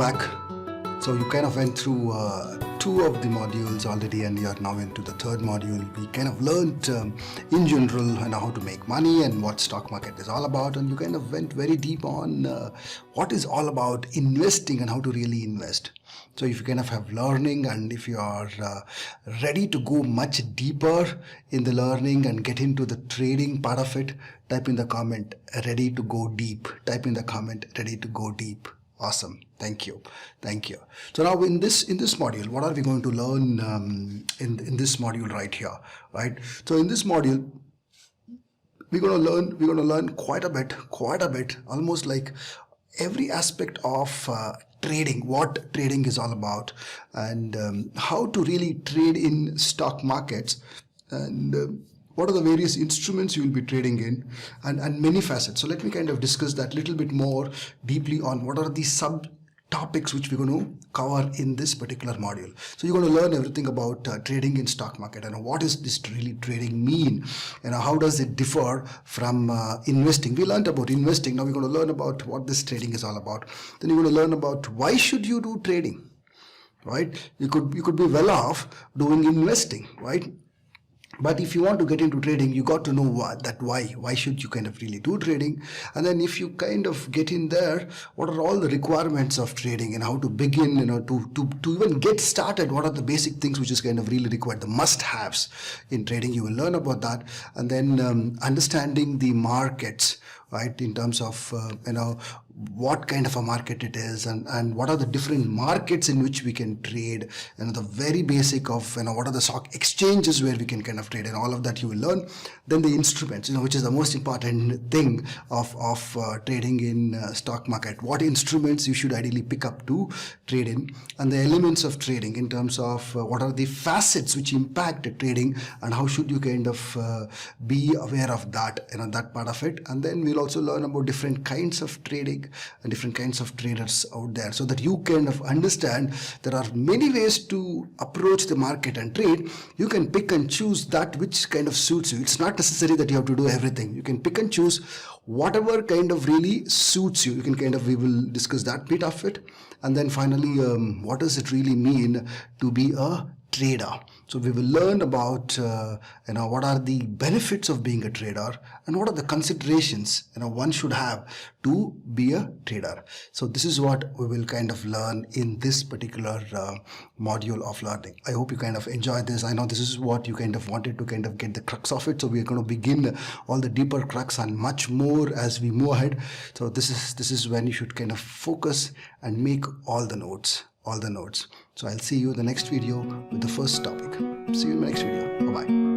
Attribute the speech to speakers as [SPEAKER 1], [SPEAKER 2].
[SPEAKER 1] back. So you kind of went through two of the modules already, and you're now into the third module. We kind of learned in general how to make money and what stock market is all about, and you kind of went very deep on what is all about investing and how to really invest. So if you kind of have learning, and if you are ready to go much deeper in the learning and get into the trading part of it, type in the comment ready to go deep. Type in the comment ready to go deep. Awesome. Thank you. So now in this module, what are we going to learn in this module right here, right? So in this module, we're going to learn quite a bit, almost like every aspect of trading, what trading is all about, and how to really trade in stock markets, and what are the various instruments you will be trading in, and many facets. So let me kind of discuss that a little bit more deeply on what are the sub topics which we're going to cover in this particular module. So you're going to learn everything about trading in stock market, and what is this really trading mean, how does it differ from investing. We learned about investing. Now we're going to learn about what this trading is all about. Then you're going to learn about why should you do trading, right? You could be well off doing investing, right? But if you want to get into trading, you got to know why should you kind of really do trading. And then if you kind of get in there, what are all the requirements of trading and how to begin, to even get started, what are the basic things which is kind of really required, the must-haves in trading. You will learn about that. And then understanding the markets, right, in terms of what kind of a market it is, and what are the different markets in which we can trade, the very basic of what are the stock exchanges where we can kind of trade, and all of that you will learn. Then the instruments, which is the most important thing of trading in stock market, what instruments you should ideally pick up to trade in, and the elements of trading in terms of what are the facets which impact trading, and how should you kind of be aware of that, that part of it. And then we'll also learn about different kinds of trading and different kinds of traders out there, so that you kind of understand there are many ways to approach the market and trade. You can pick and choose that which kind of suits you. It's not necessary that you have to do everything. You can pick and choose whatever kind of really suits you. We will discuss that bit of it. And then finally, what does it really mean to be a trader? So we will learn about what are the benefits of being a trader, and what are the considerations one should have to be a trader. So this is what we will kind of learn in this particular module of learning. I hope you kind of enjoy this. I know this is what you kind of wanted to kind of get the crux of it. So we are going to begin all the deeper crux and much more as we move ahead. So this is when you should kind of focus and make all the notes. So I'll see you in the next video with the first topic. See you in the next video. Bye-bye.